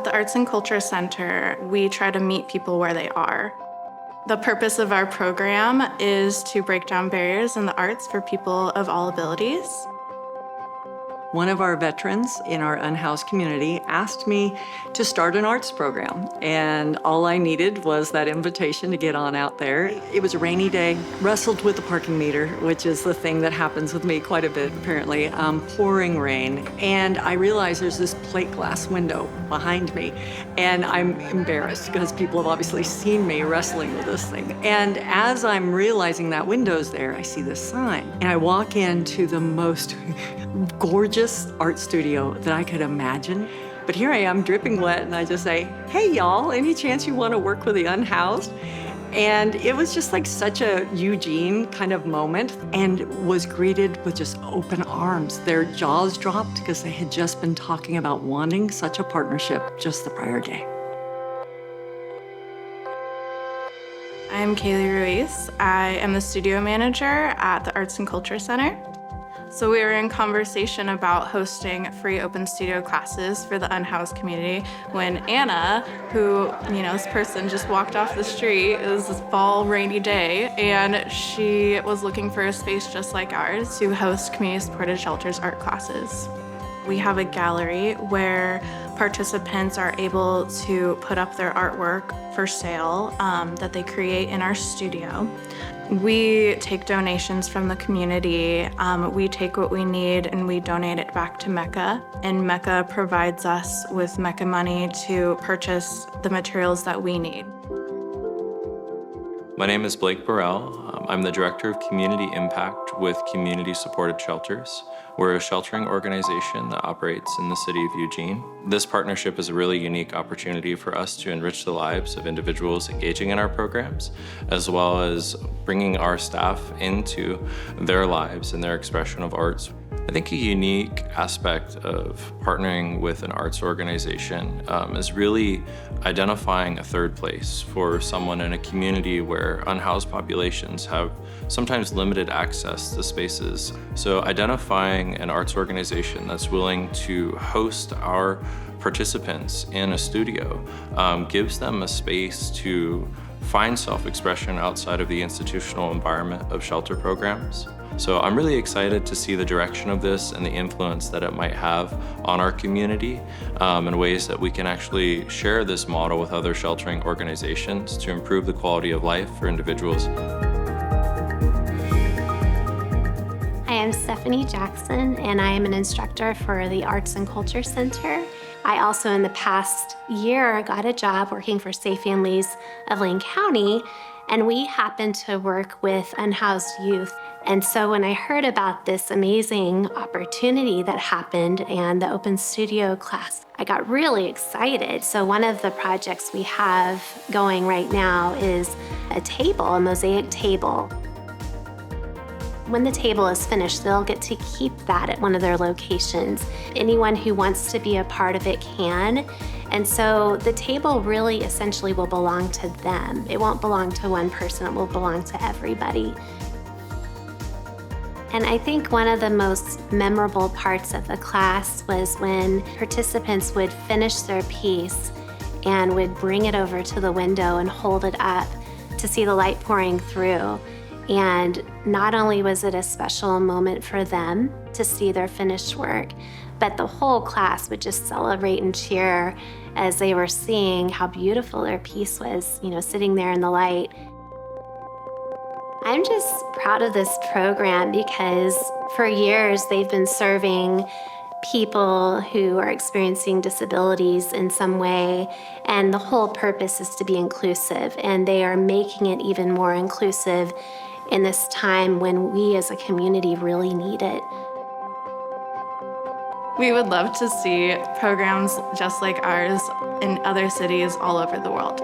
At the Arts and Culture Center, we try to meet people where they are. The purpose of our program is to break down barriers in the arts for people of all abilities. One of our veterans in our unhoused community asked me to start an arts program, and all I needed was that invitation to get on out there. It was a rainy day, wrestled with the parking meter, which is the thing that happens with me quite a bit, apparently, pouring rain, and I realized there's this plate glass window behind me, and I'm embarrassed because people have obviously seen me wrestling with this thing. And as I'm realizing that window's there, I see this sign, and I walk into the most gorgeous art studio that I could imagine. But here I am dripping wet, and I just say, hey y'all, any chance you want to work with the unhoused? And it was just like such a Eugene kind of moment, and was greeted with just open arms. Their jaws dropped because they had just been talking about wanting such a partnership just the prior day. I'm Kaylee Ruiz. I am the studio manager at the Arts and Culture Center. So we were in conversation about hosting free open studio classes for the unhoused community when Anna, who, this person just walked off the street. It was this fall rainy day, and she was looking for a space just like ours to host community supported shelters art classes. We have a gallery where participants are able to put up their artwork for sale that they create in our studio. We take donations from the community. We take what we need and we donate it back to Mecca. And Mecca provides us with Mecca money to purchase the materials that we need. My name is Blake Burrell. I'm the Director of Community Impact with Community Supported Shelters. We're a sheltering organization that operates in the city of Eugene. This partnership is a really unique opportunity for us to enrich the lives of individuals engaging in our programs, as well as bringing our staff into their lives and their expression of arts. I think a unique aspect of partnering with an arts organization is really identifying a third place for someone in a community where unhoused populations have sometimes limited access to spaces. So identifying an arts organization that's willing to host our participants in a studio gives them a space to find self-expression outside of the institutional environment of shelter programs. So I'm really excited to see the direction of this and the influence that it might have on our community and ways that we can actually share this model with other sheltering organizations to improve the quality of life for individuals. Hi, I'm Stephanie Jackson, and I am an instructor for the Arts and Culture Center. I also, in the past year, got a job working for Safe Families of Lane County, and we happened to work with unhoused youth. And so when I heard about this amazing opportunity that happened and the open studio class, I got really excited. So one of the projects we have going right now is a table, a mosaic table. When the table is finished, they'll get to keep that at one of their locations. Anyone who wants to be a part of it can. And so the table really essentially will belong to them. It won't belong to one person, it will belong to everybody. And I think one of the most memorable parts of the class was when participants would finish their piece and would bring it over to the window and hold it up to see the light pouring through. And not only was it a special moment for them to see their finished work, but the whole class would just celebrate and cheer as they were seeing how beautiful their piece was, sitting there in the light. I'm just proud of this program because for years they've been serving people who are experiencing disabilities in some way, and the whole purpose is to be inclusive, and they are making it even more inclusive in this time when we as a community really need it. We would love to see programs just like ours in other cities all over the world.